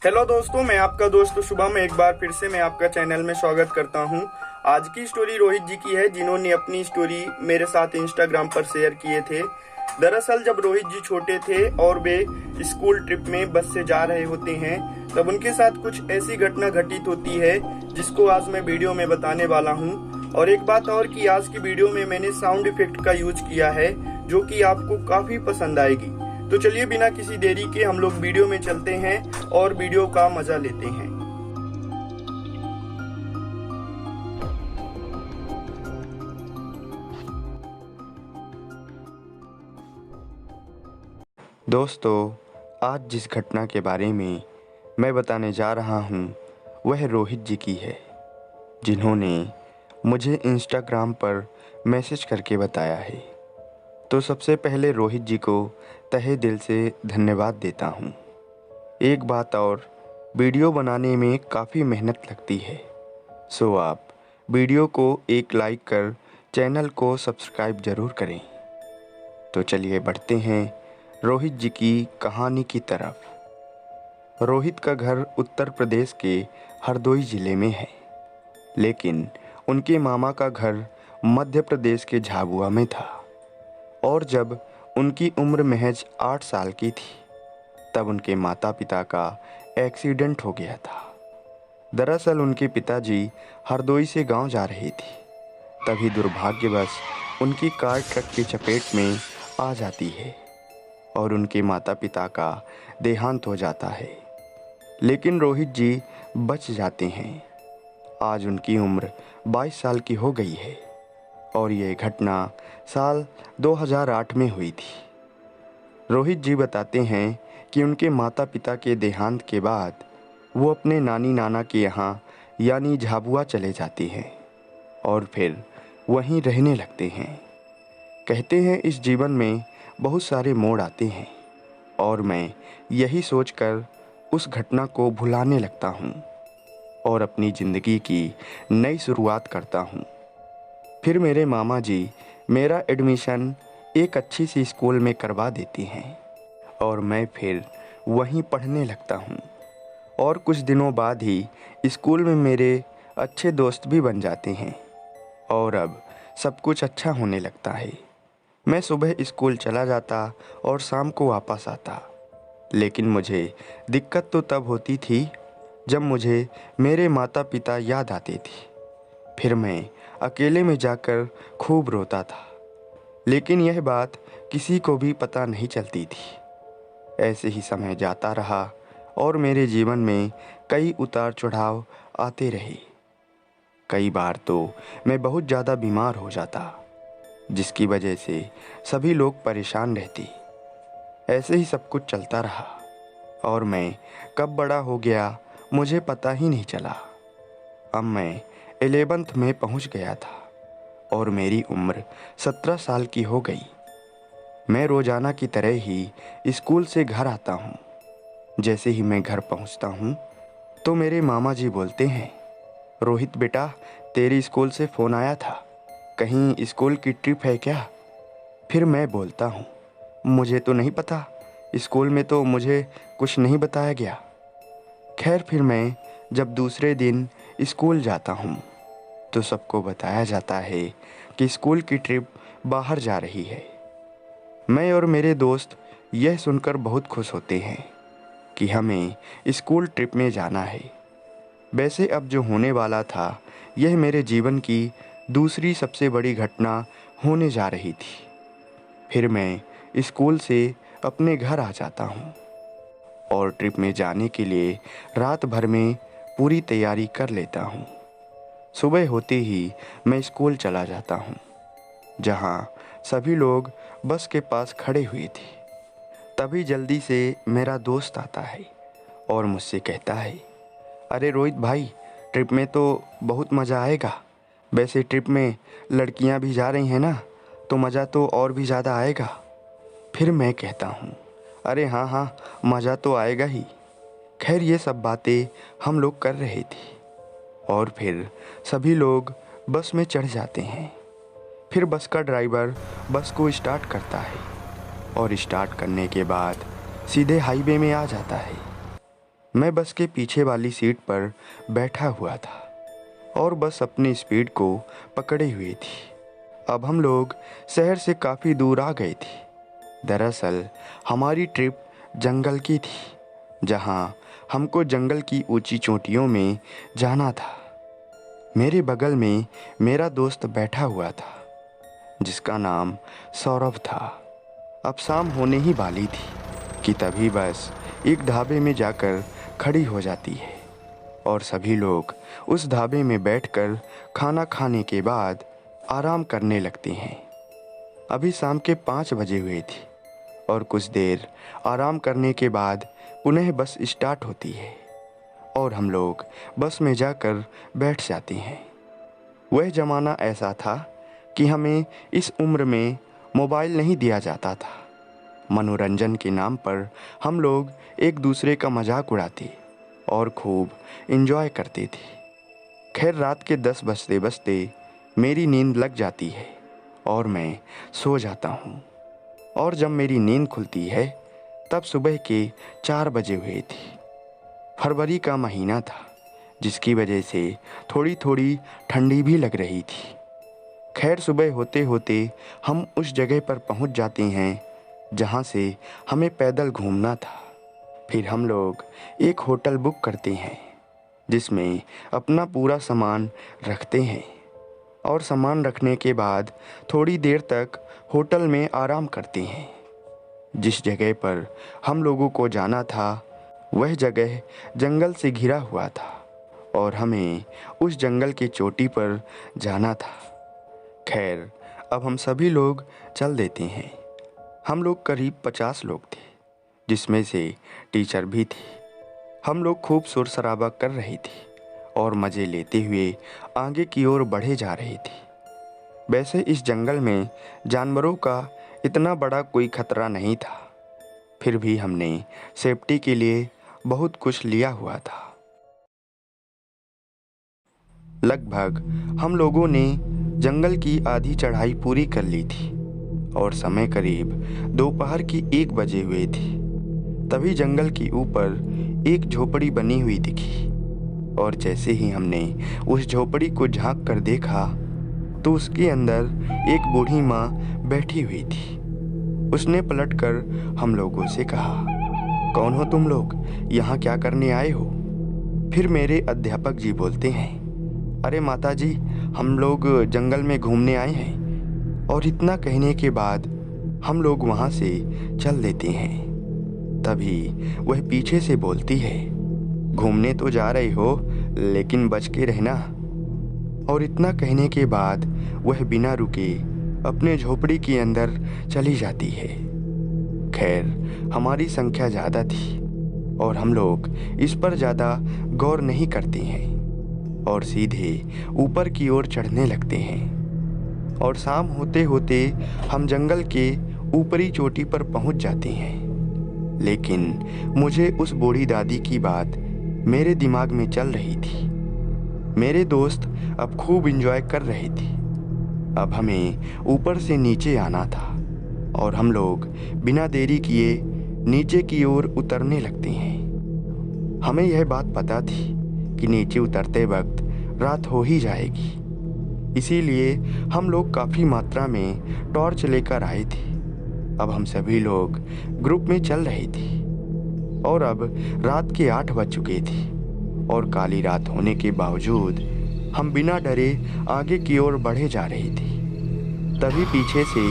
Hello दोस्तों, मैं आपका दोस्त शुभम एक बार फिर से मैं आपका चैनल में स्वागत करता हूं। आज की स्टोरी रोहित जी की है, जिन्होंने अपनी स्टोरी मेरे साथ इंस्टाग्राम पर शेयर किए थे। दरअसल जब रोहित जी छोटे थे और वे स्कूल ट्रिप में बस से जा रहे होते हैं, तब उनके साथ कुछ ऐसी घटना घटित होती है जिसको आज मैं वीडियो में बताने वाला हूँ। और एक बात और कि आज की वीडियो में मैंने साउंड इफेक्ट का यूज किया है, जो कि आपको काफी पसंद आएगी। तो चलिए बिना किसी देरी के हम लोग वीडियो में चलते हैं और वीडियो का मजा लेते हैं। दोस्तों, आज जिस घटना के बारे में मैं बताने जा रहा हूँ वह रोहित जी की है, जिन्होंने मुझे इंस्टाग्राम पर मैसेज करके बताया है। तो सबसे पहले रोहित जी को तहे दिल से धन्यवाद देता हूँ। एक बात और, वीडियो बनाने में काफ़ी मेहनत लगती है, सो आप वीडियो को एक लाइक कर चैनल को सब्सक्राइब ज़रूर करें। तो चलिए बढ़ते हैं रोहित जी की कहानी की तरफ। रोहित का घर उत्तर प्रदेश के हरदोई ज़िले में है, लेकिन उनके मामा का घर मध्य प्रदेश के झाबुआ में था। और जब उनकी उम्र महज 8 साल की थी, तब उनके माता पिता का एक्सीडेंट हो गया था। दरअसल उनके पिताजी हरदोई से गांव जा रहे थे, तभी दुर्भाग्यवश उनकी कार ट्रक की चपेट में आ जाती है और उनके माता पिता का देहांत हो जाता है। लेकिन रोहित जी बच जाते हैं। आज उनकी उम्र 22 साल की हो गई है और ये घटना साल 2008 में हुई थी। रोहित जी बताते हैं कि उनके माता पिता के देहांत के बाद वो अपने नानी नाना के यहाँ यानी झाबुआ चले जाते हैं और फिर वहीं रहने लगते हैं। कहते हैं इस जीवन में बहुत सारे मोड़ आते हैं और मैं यही सोचकर उस घटना को भुलाने लगता हूँ और अपनी ज़िंदगी की नई शुरुआत करता हूँ। फिर मेरे मामा जी मेरा एडमिशन एक अच्छी सी स्कूल में करवा देती हैं और मैं फिर वहीं पढ़ने लगता हूँ। और कुछ दिनों बाद ही स्कूल में मेरे अच्छे दोस्त भी बन जाते हैं और अब सब कुछ अच्छा होने लगता है। मैं सुबह स्कूल चला जाता और शाम को वापस आता, लेकिन मुझे दिक्कत तो तब होती थी जब मुझे मेरे माता पिता याद आते थे। फिर मैं अकेले में जाकर खूब रोता था, लेकिन यह बात किसी को भी पता नहीं चलती थी। ऐसे ही समय जाता रहा और मेरे जीवन में कई उतार चढ़ाव आते रहे। कई बार तो मैं बहुत ज़्यादा बीमार हो जाता, जिसकी वजह से सभी लोग परेशान रहते। ऐसे ही सब कुछ चलता रहा और मैं कब बड़ा हो गया मुझे पता ही नहीं चला। अब मैं 11th में पहुंच गया था और मेरी उम्र 17 साल की हो गई। मैं रोज़ाना की तरह ही स्कूल से घर आता हूँ। जैसे ही मैं घर पहुँचता हूँ तो मेरे मामा जी बोलते हैं, रोहित बेटा, तेरी स्कूल से फ़ोन आया था, कहीं स्कूल की ट्रिप है क्या? फिर मैं बोलता हूँ, मुझे तो नहीं पता, स्कूल में तो मुझे कुछ नहीं बताया गया। खैर फिर मैं जब दूसरे दिन स्कूल जाता हूँ तो सबको बताया जाता है कि स्कूल की ट्रिप बाहर जा रही है। मैं और मेरे दोस्त यह सुनकर बहुत खुश होते हैं कि हमें स्कूल ट्रिप में जाना है। वैसे अब जो होने वाला था यह मेरे जीवन की दूसरी सबसे बड़ी घटना होने जा रही थी। फिर मैं स्कूल से अपने घर आ जाता हूँ और ट्रिप में जाने के लिए रात भर में पूरी तैयारी कर लेता हूँ। सुबह होते ही मैं स्कूल चला जाता हूँ, जहाँ सभी लोग बस के पास खड़े हुए थे। तभी जल्दी से मेरा दोस्त आता है और मुझसे कहता है, अरे रोहित भाई, ट्रिप में तो बहुत मज़ा आएगा। वैसे ट्रिप में लड़कियां भी जा रही हैं ना, तो मज़ा तो और भी ज़्यादा आएगा। फिर मैं कहता हूँ, अरे हाँ हाँ, मज़ा तो आएगा ही। खैर ये सब बातें हम लोग कर रहे थे और फिर सभी लोग बस में चढ़ जाते हैं। फिर बस का ड्राइवर बस को स्टार्ट करता है और स्टार्ट करने के बाद सीधे हाईवे में आ जाता है। मैं बस के पीछे वाली सीट पर बैठा हुआ था और बस अपनी स्पीड को पकड़े हुए थी। अब हम लोग शहर से काफ़ी दूर आ गए थे। दरअसल हमारी ट्रिप जंगल की थी, जहाँ हमको जंगल की ऊंची चोटियों में जाना था। मेरे बगल में मेरा दोस्त बैठा हुआ था, जिसका नाम सौरभ था। अब शाम होने ही वाली थी कि तभी बस एक ढाबे में जाकर खड़ी हो जाती है और सभी लोग उस ढाबे में बैठकर खाना खाने के बाद आराम करने लगते हैं। अभी शाम के 5 बजे हुए थे और कुछ देर आराम करने के बाद पुनः बस स्टार्ट होती है और हम लोग बस में जाकर बैठ जाते हैं। वह ज़माना ऐसा था कि हमें इस उम्र में मोबाइल नहीं दिया जाता था। मनोरंजन के नाम पर हम लोग एक दूसरे का मजाक उड़ाते और खूब एंजॉय करते थे। खैर रात के 10 बजते बजते मेरी नींद लग जाती है और मैं सो जाता हूँ। और जब मेरी नींद खुलती है तब सुबह के 4 बजे हुए थे। फरवरी का महीना था, जिसकी वजह से थोड़ी थोड़ी ठंडी भी लग रही थी। खैर सुबह होते होते हम उस जगह पर पहुंच जाते हैं जहां से हमें पैदल घूमना था। फिर हम लोग एक होटल बुक करते हैं, जिसमें अपना पूरा सामान रखते हैं और सामान रखने के बाद थोड़ी देर तक होटल में आराम करते हैं। जिस जगह पर हम लोगों को जाना था वह जगह जंगल से घिरा हुआ था और हमें उस जंगल की चोटी पर जाना था। खैर अब हम सभी लोग चल देते हैं। हम लोग करीब 50 लोग थे, जिसमें से टीचर भी थे। हम लोग खूब शोर शराबा कर रहे थे और मज़े लेते हुए आगे की ओर बढ़े जा रहे थे। वैसे इस जंगल में जानवरों का इतना बड़ा कोई खतरा नहीं था, फिर भी हमने सेफ्टी के लिए बहुत कुछ लिया हुआ था। लगभग हम लोगों ने जंगल की आधी चढ़ाई पूरी कर ली थी और समय करीब दोपहर की 1 बजे हुए थे। तभी जंगल के ऊपर एक झोपड़ी बनी हुई दिखी और जैसे ही हमने उस झोपड़ी को झांक कर देखा तो उसके अंदर एक बूढ़ी माँ बैठी हुई थी। उसने पलटकर हम लोगों से कहा, कौन हो तुम लोग, यहाँ क्या करने आए हो? फिर मेरे अध्यापक जी बोलते हैं, अरे माता जी, हम लोग जंगल में घूमने आए हैं। और इतना कहने के बाद हम लोग वहाँ से चल देते हैं। तभी वह पीछे से बोलती है, घूमने तो जा रहे हो लेकिन बच के रहना। और इतना कहने के बाद वह बिना रुके अपने झोपड़ी के अंदर चली जाती है। खैर हमारी संख्या ज़्यादा थी और हम लोग इस पर ज़्यादा गौर नहीं करते हैं और सीधे ऊपर की ओर चढ़ने लगते हैं। और शाम होते होते हम जंगल के ऊपरी चोटी पर पहुंच जाते हैं। लेकिन मुझे उस बूढ़ी दादी की बात मेरे दिमाग में चल रही थी। मेरे दोस्त अब खूब एंजॉय कर रहे थे। अब हमें ऊपर से नीचे आना था और हम लोग बिना देरी किए नीचे की ओर उतरने लगते हैं। हमें यह बात पता थी कि नीचे उतरते वक्त रात हो ही जाएगी, इसीलिए हम लोग काफ़ी मात्रा में टॉर्च लेकर आए थे। अब हम सभी लोग ग्रुप में चल रहे थे और अब रात के 8 बज चुके थे और काली रात होने के बावजूद हम बिना डरे आगे की ओर बढ़े जा रहे थे। तभी पीछे से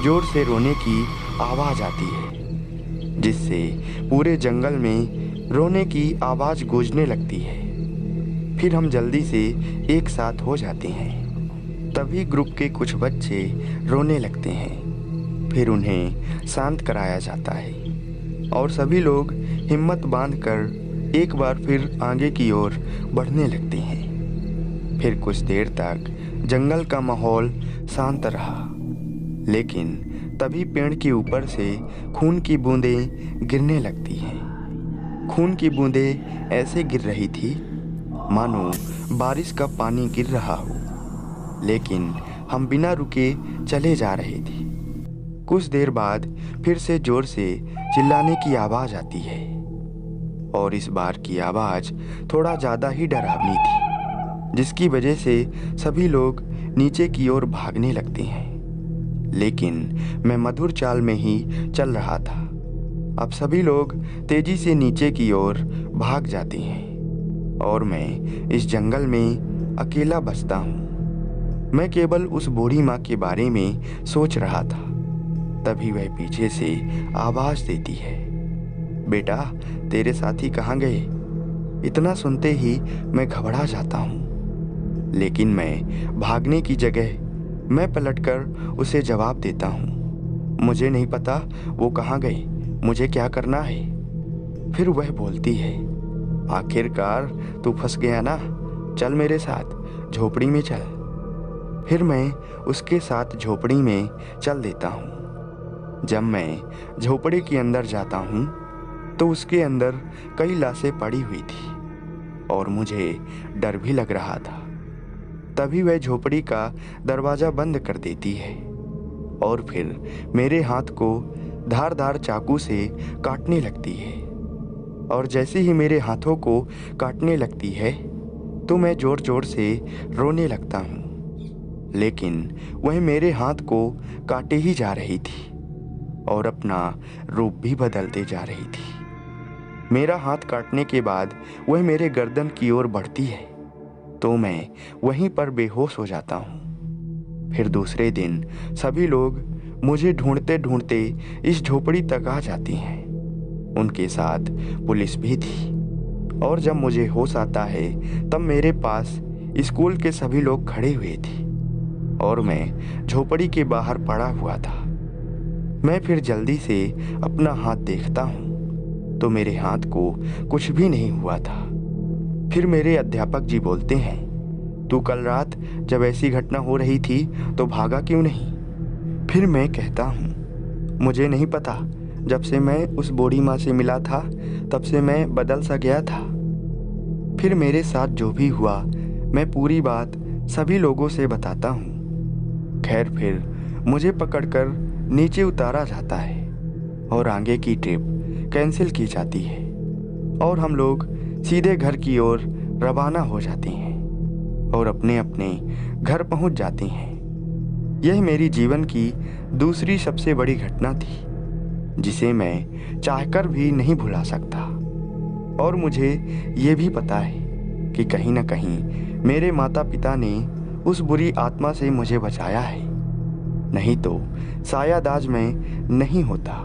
जोर से रोने की आवाज़ आती है, जिससे पूरे जंगल में रोने की आवाज़ गूंजने लगती है। फिर हम जल्दी से एक साथ हो जाते हैं। तभी ग्रुप के कुछ बच्चे रोने लगते हैं। फिर उन्हें शांत कराया जाता है और सभी लोग हिम्मत बांधकर एक बार फिर आगे की ओर बढ़ने लगते हैं। फिर कुछ देर तक जंगल का माहौल शांत रहा, लेकिन तभी पेड़ के ऊपर से खून की बूंदें गिरने लगती हैं। खून की बूंदें ऐसे गिर रही थी मानो बारिश का पानी गिर रहा हो, लेकिन हम बिना रुके चले जा रहे थे। कुछ देर बाद फिर से जोर से चिल्लाने की आवाज़ आती है और इस बार की आवाज़ थोड़ा ज़्यादा ही डरावनी थी, जिसकी वजह से सभी लोग नीचे की ओर भागने लगते हैं। लेकिन मैं मधुर चाल में ही चल रहा था। अब सभी लोग तेजी से नीचे की ओर भाग जाते हैं और मैं इस जंगल में अकेला बचता हूँ। मैं केवल उस बूढ़ी माँ के बारे में सोच रहा था। तभी वह पीछे से आवाज़ देती है, बेटा तेरे साथी कहाँ गए? इतना सुनते ही मैं घबरा जाता हूँ, लेकिन मैं भागने की जगह मैं पलटकर उसे जवाब देता हूँ, मुझे नहीं पता वो कहाँ गए, मुझे क्या करना है। फिर वह बोलती है, आखिरकार तू फंस गया ना, चल मेरे साथ झोपड़ी में चल। फिर मैं उसके साथ झोपड़ी में चल देता हूँ। जब मैं झोपड़ी के अंदर जाता हूँ तो उसके अंदर कई लाशें पड़ी हुई थी और मुझे डर भी लग रहा था। तभी वह झोपड़ी का दरवाज़ा बंद कर देती है और फिर मेरे हाथ को धारदार चाकू से काटने लगती है। और जैसे ही मेरे हाथों को काटने लगती है तो मैं ज़ोर ज़ोर से रोने लगता हूँ, लेकिन वह मेरे हाथ को काटे ही जा रही थी और अपना रूप भी बदलते जा रही थी। मेरा हाथ काटने के बाद वह मेरे गर्दन की ओर बढ़ती है तो मैं वहीं पर बेहोश हो जाता हूँ। फिर दूसरे दिन सभी लोग मुझे ढूंढते ढूंढते इस झोपड़ी तक आ जाती हैं। उनके साथ पुलिस भी थी और जब मुझे होश आता है तब मेरे पास स्कूल के सभी लोग खड़े हुए थे और मैं झोपड़ी के बाहर पड़ा हुआ था। मैं फिर जल्दी से अपना हाथ देखता हूँ तो मेरे हाथ को कुछ भी नहीं हुआ था। फिर मेरे अध्यापक जी बोलते हैं, तू कल रात जब ऐसी घटना हो रही थी तो भागा क्यों नहीं? फिर मैं कहता हूँ, मुझे नहीं पता, जब से मैं उस बूढ़ी माँ से मिला था तब से मैं बदल सा गया था। फिर मेरे साथ जो भी हुआ मैं पूरी बात सभी लोगों से बताता हूँ। खैर फिर मुझे पकड़कर नीचे उतारा जाता है और आगे की ट्रिप कैंसिल की जाती है और हम लोग सीधे घर की ओर रवाना हो जाते हैं और अपने अपने घर पहुंच जाते हैं। यह मेरी जीवन की दूसरी सबसे बड़ी घटना थी जिसे मैं चाहकर भी नहीं भुला सकता। और मुझे ये भी पता है कि कहीं ना कहीं मेरे माता पिता ने उस बुरी आत्मा से मुझे बचाया है, नहीं तो शायद आज मैं नहीं होता।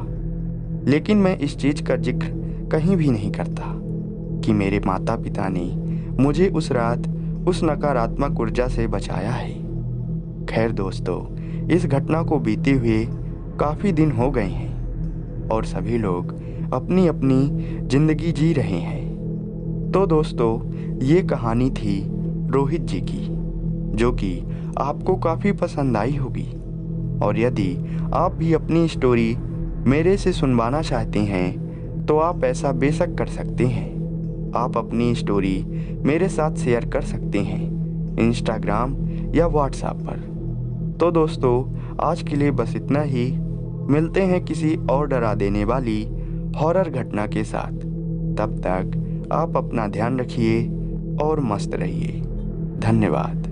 लेकिन मैं इस चीज़ का जिक्र कहीं भी नहीं करता कि मेरे माता पिता ने मुझे उस रात उस नकारात्मक ऊर्जा से बचाया है। खैर दोस्तों, इस घटना को बीते हुए काफ़ी दिन हो गए हैं और सभी लोग अपनी अपनी ज़िंदगी जी रहे हैं। तो दोस्तों, ये कहानी थी रोहित जी की, जो कि आपको काफ़ी पसंद आई होगी। और यदि आप भी अपनी स्टोरी मेरे से सुनवाना चाहते हैं तो आप ऐसा बेशक कर सकते हैं। आप अपनी स्टोरी मेरे साथ शेयर कर सकते हैं इंस्टाग्राम या व्हाट्सएप पर। तो दोस्तों, आज के लिए बस इतना ही। मिलते हैं किसी और डरा देने वाली हॉरर घटना के साथ। तब तक आप अपना ध्यान रखिए और मस्त रहिए। धन्यवाद।